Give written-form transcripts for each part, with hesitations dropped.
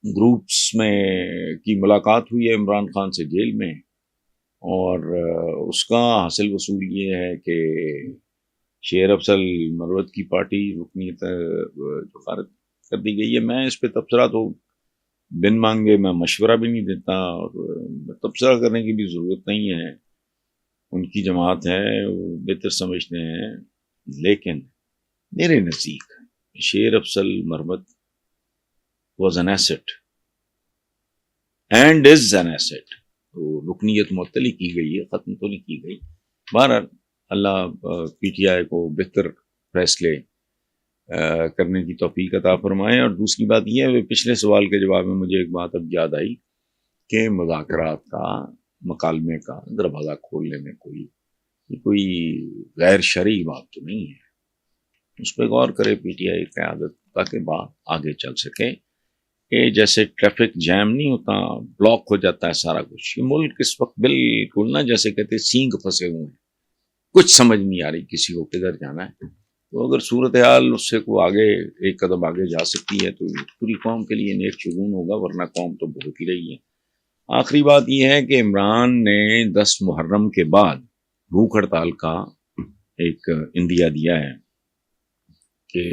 Groups میں کی ملاقات ہوئی ہے عمران خان سے جیل میں، اور اس کا حاصل وصول یہ ہے کہ شیر افضل مروت کی پارٹی رکنیت جو خارج کر دی گئی ہے۔ میں اس پہ تبصرہ تو بن مانگے میں مشورہ بھی نہیں دیتا، اور تبصرہ کرنے کی بھی ضرورت نہیں ہے، ان کی جماعت ہے، وہ بہتر سمجھتے ہیں۔ لیکن میرے نزدیک شیر افضل مرمت was an asset and is an asset. تو رکنیت معطلی کی گئی ہے، ختم تو نہیں کی گئی۔ بہرحال اللہ پی ٹی آئی کو بہتر فیصلے کرنے کی توفیق عطا فرمائے۔ اور دوسری بات یہ ہے، پچھلے سوال کے جواب میں مجھے ایک بات اب یاد آئی کہ مذاکرات کا، مکالمے کا دروازہ کھولنے میں کوئی غیر شرعی بات تو نہیں ہے، اس پہ غور کرے پی ٹی آئی قیادت، تاکہ بات آگے چل سکے۔ کہ جیسے ٹریفک جیم نہیں ہوتا، بلاک ہو جاتا ہے سارا کچھ، یہ ملک اس وقت بالکل نہ جیسے کہتے سینگ پھنسے ہوئے ہیں، کچھ سمجھ نہیں آ رہی کسی کو کدھر جانا ہے۔ تو اگر صورتحال اس سے کوئی آگے ایک قدم آگے جا سکتی ہے تو پوری قوم کے لیے نیک شگون ہوگا، ورنہ قوم تو بھوک ہی رہی ہے۔ آخری بات یہ ہے کہ عمران نے 10 محرم کے بعد بھوک ہڑتال کا ایک اندیا دیا ہے کہ،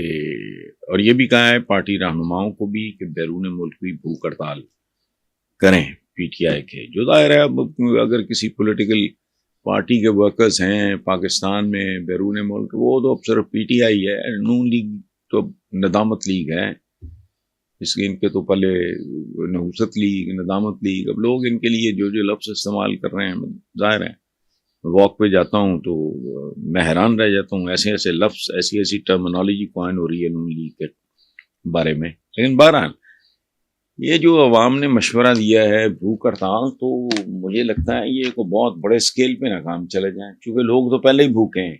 اور یہ بھی کہا ہے پارٹی رہنماؤں کو بھی کہ بیرون ملک بھی بھوک ہڑتال کریں پی ٹی آئی کے۔ جو ظاہر ہے اب اگر کسی پولیٹیکل پارٹی کے ورکرز ہیں پاکستان میں بیرون ملک، وہ تو اب صرف پی ٹی آئی ہے، نون لیگ تو ندامت لیگ ہے، اس لیے ان کے تو پہلے نحوست لیگ، ندامت لیگ، اب لوگ ان کے لیے جو لفظ استعمال کر رہے ہیں، ظاہر ہے واک پہ جاتا ہوں تو میں حیران رہ جاتا ہوں، ایسے ایسے لفظ، ایسی ایسی ٹرمنالوجی کوائن ہو رہی ہے نون لیگ کے بارے میں۔ لیکن بہرحال یہ جو عوام نے مشورہ دیا ہے بھوک ہڑتال، تو مجھے لگتا ہے یہ کو بہت بڑے اسکیل پہ ناکام چلے جائیں، کیونکہ لوگ تو پہلے ہی بھوکے ہیں۔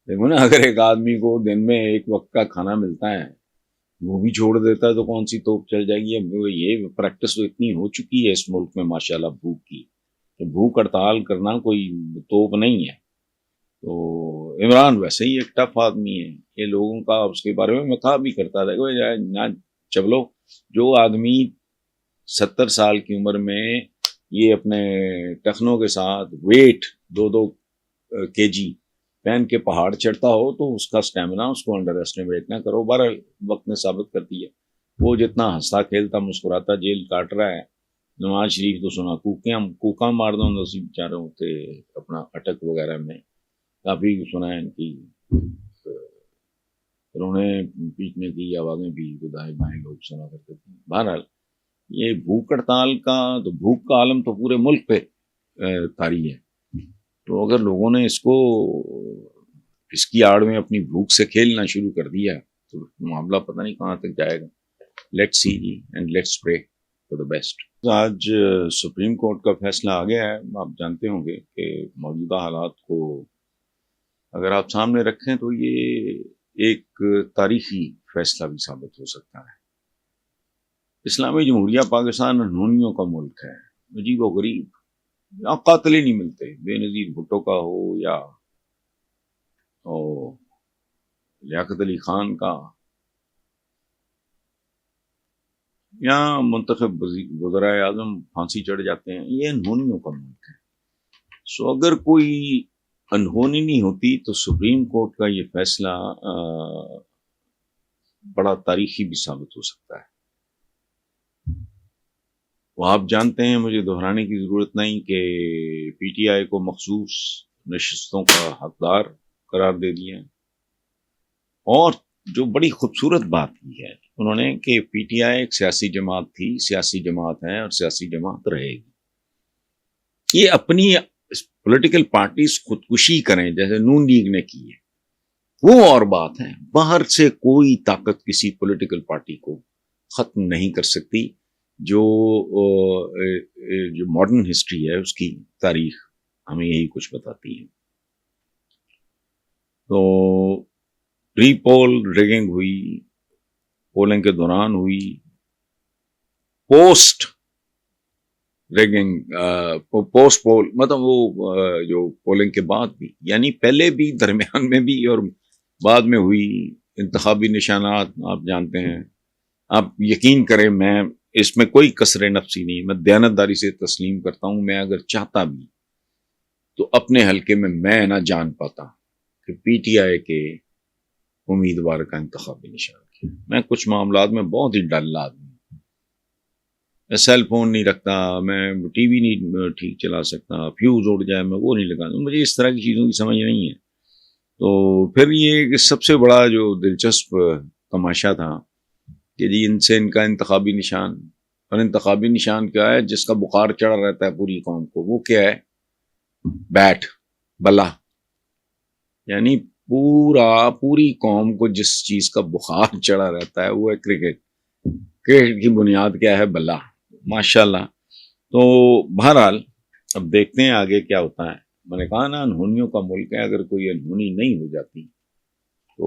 دیکھو نا، اگر ایک آدمی کو دن میں ایک وقت کا کھانا ملتا ہے، وہ بھی چھوڑ دیتا ہے تو کون سی توپ چل جائے گی؟ اب یہ پریکٹس تو اتنی ہو چکی ہے اس ملک میں ماشاءاللہ بھوک کی، کہ بھوک ہڑتال کرنا کوئی توپ نہیں ہے۔ تو عمران ویسے ہی ایک ٹف آدمی ہے، یہ لوگوں کا اس کے بارے میں کہا بھی کرتا تھا کہ نہ چبلو، جو آدمی 70 سال کی عمر میں یہ اپنے ٹخنوں کے ساتھ ویٹ 2-2 کے جی پہن کے پہاڑ چڑھتا ہو تو اس کا سٹیمنا، اس کو انڈر ایسٹیمیٹ نہ کرو۔ بہرحال وقت نے ثابت کر دی ہے، وہ جتنا ہنستا کھیلتا مسکراتا جیل کاٹ رہا ہے۔ نواز شریف تو سنا کوکاں مار دوں اسی بیچارے ہوتے اپنا اٹک وغیرہ میں، کافی سنا ہے ان کی رونے پیٹنے کی آوازیں بھی دائیں بائیں لوگ سنا کرتے تھے۔ بہرحال یہ بھوک ہڑتال کا تو بھوک کا عالم تو پورے ملک پہ طاری ہے، تو اگر لوگوں نے اس کی آڑ میں اپنی بھوک سے کھیلنا شروع کر دیا تو معاملہ پتہ نہیں کہاں تک جائے گا۔ Let's see and let's pray for the best. آج سپریم کورٹ کا فیصلہ آ گیا ہے، آپ جانتے ہوں گے کہ موجودہ حالات کو اگر آپ سامنے رکھیں تو یہ ایک تاریخی فیصلہ بھی ثابت ہو سکتا ہے۔ اسلامی جمہوریہ پاکستان انہونیوں کا ملک ہے، عجیب و غریب، یہاں قاتل ہی نہیں ملتے، بے نظیر بھٹو کا ہو یا لیاقت علی خان کا، یا منتخب وزرائے اعظم پھانسی چڑھ جاتے ہیں، یہ انہونیوں کا ملک ہے۔ سو اگر کوئی انہونی نہیں ہوتی تو سپریم کورٹ کا یہ فیصلہ بڑا تاریخی بھی ثابت ہو سکتا ہے۔ وہ آپ جانتے ہیں، مجھے دہرانے کی ضرورت نہیں کہ پی ٹی آئی کو مخصوص نشستوں کا حقدار قرار دے دیا، اور جو بڑی خوبصورت بات کی ہے انہوں نے کہ پی ٹی آئی ایک سیاسی جماعت تھی، سیاسی جماعت ہے اور سیاسی جماعت رہے گی۔ یہ اپنی پولیٹیکل پارٹیز خودکشی کریں جیسے نون لیگ نے کی ہے وہ اور بات ہے، باہر سے کوئی طاقت کسی پولیٹیکل پارٹی کو ختم نہیں کر سکتی۔ جو ماڈرن ہسٹری ہے اس کی تاریخ ہمیں یہی کچھ بتاتی ہے۔ تو پری پول ریگنگ ہوئی، پولنگ کے دوران ہوئی، پوسٹ ریگنگ پوسٹ پول مطلب وہ جو پولنگ کے بعد بھی، یعنی پہلے بھی، درمیان میں بھی اور بعد میں ہوئی، انتخابی نشانات آپ جانتے ہیں، آپ یقین کریں میں اس میں کوئی کسر نفسی نہیں، میں دیانتداری سے تسلیم کرتا ہوں، میں اگر چاہتا بھی تو اپنے حلقے میں نہ جان پاتا کہ پی ٹی آئی کے امیدوار کا انتخابی نشان کیا۔ میں کچھ معاملات میں بہت ہی ڈل آدمی، میں سیل فون نہیں رکھتا، میں ٹی وی نہیں ٹھیک چلا سکتا، فیوز اڑ جائے میں وہ نہیں لگاتا، مجھے اس طرح کی چیزوں کی سمجھ نہیں ہے۔ تو پھر یہ کہ سب سے بڑا جو دلچسپ تماشا تھا کہ جی ان سے ان کا انتخابی نشان، اور انتخابی نشان کیا ہے؟ جس کا بخار چڑھا رہتا ہے پوری قوم کو، وہ کیا ہے؟ بیٹ، بلا۔ یعنی پوری قوم کو جس چیز کا بخار چڑھا رہتا ہے وہ ہے کرکٹ۔ کرکٹ کی بنیاد کیا ہے؟ بلا، ماشاءاللہ۔ تو بہرحال اب دیکھتے ہیں آگے کیا ہوتا ہے۔ میں نے کہا نا انہونیوں کا ملک ہے، اگر کوئی انہونی نہیں ہو جاتی تو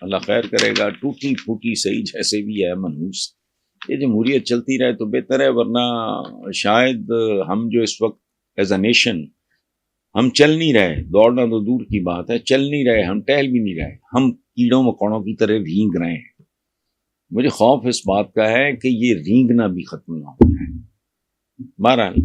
اللہ خیر کرے گا، ٹوٹی پھوٹی صحیح جیسے بھی ہے منحوس، یہ جمہوریت چلتی رہے تو بہتر ہے، ورنہ شاید ہم جو اس وقت ایز اے نیشن ہم چل نہیں رہے، دوڑنا تو دور کی بات ہے، چل نہیں رہے، ہم ٹہل بھی نہیں رہے، ہم کیڑوں مکوڑوں کی طرح رینگ رہے ہیں۔ مجھے خوف اس بات کا ہے کہ یہ رینگنا بھی ختم نہ ہو جائے۔ بہرحال